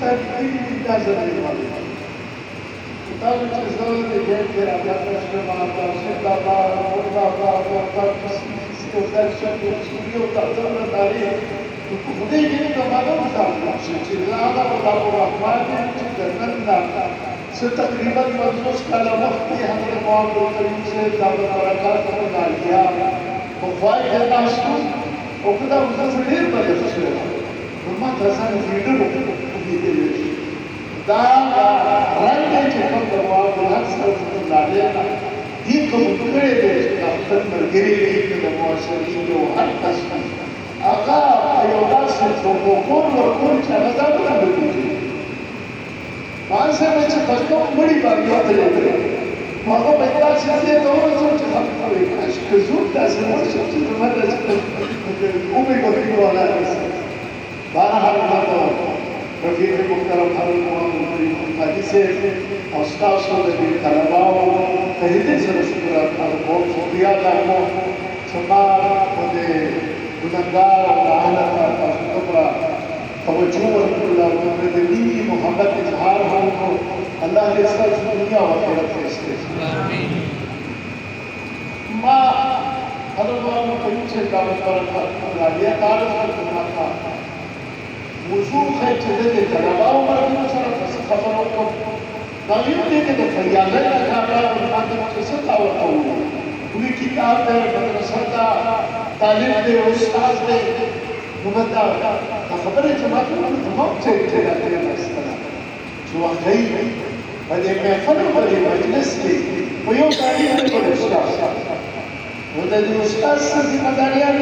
اجازه دی تاسو چې زه د دې کې راځم چې ما تاسو ته دا یو درس یو تاسو تاریخ په دې کې د مادو تاسو چې هغه د الرحمن چې دننه څه تقریبا 50 کاله مخکې حضرت محمد کریم صلی الله علیه وسلم دالیا په فائدہ تاسو او کدا وسه ډیر بلې شوه ما تاسو ویډیو وکړې دا رنګ چې کوم د موافقت سره لاله دي کوم کړي دي چې خپل مرګري دي د موثرین او هر کس هغه یو داسې پروتوکول ورکول چې هغه دا وکړي مانسه چې په کوم مړي باندې وته هغه په تاسو چې دا ورته چې خپل کړي چې زوم تاسو ورته چې ماته او به کوي ولا بارها راځو رفیق محترم حضرت محمد کریم حدیث استاد صلی طلباء تهدید سره شکر او شکریہ کوم سما د ګناګار او اهل تاسو ته توجه ورکړل او د دیني محبت اظهار وکړو الله دې ستاسو دنیا او آخرت کې استې امين ما حضرت محمد کریم سے دعوت پر راضیہ تعالی موضوع ہے چې د طلباو مرګونو سره څه خبرو وکړو دا یو دې کې د فریادت لپاره باندې څه تا ورکوو وی کتاب د مدرسې دا طالب دی استاد دی نو دا خبره چې ما ته هم څه راځي راستنه چې واقعي په دې محفل باندې مجلس کې په یو طالب په استاد نو د استاد څخه ذمہ داریان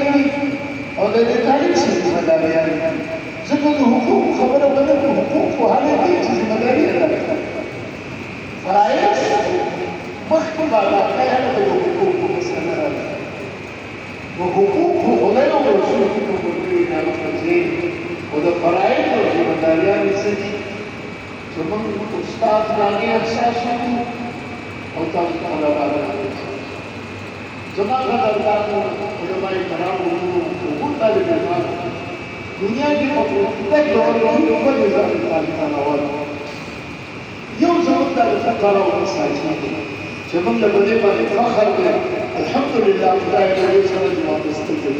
او د طالب څخه ذمہ داریان ځکه د حقوق خبره بل د حقوق هغه دي چې ذمہ داری ادا کړي فرایض مخکې بالا هغه د حقوق مسله راځي نو حقوق خدای او رسول کې کوم دي نه راځي او د فرایض او ذمہ داریان څه دي چې موږ استاد باندې احساس او تاسو ته راغلي زما غږ علماء کرام او طالب علم دنیا کې په ټول ډول یو بل ځای طالبان اول یو ځواب د فقره او ساجي چې موږ له دې باندې فخر دی الحمدلله خدای دې سره جواب استګي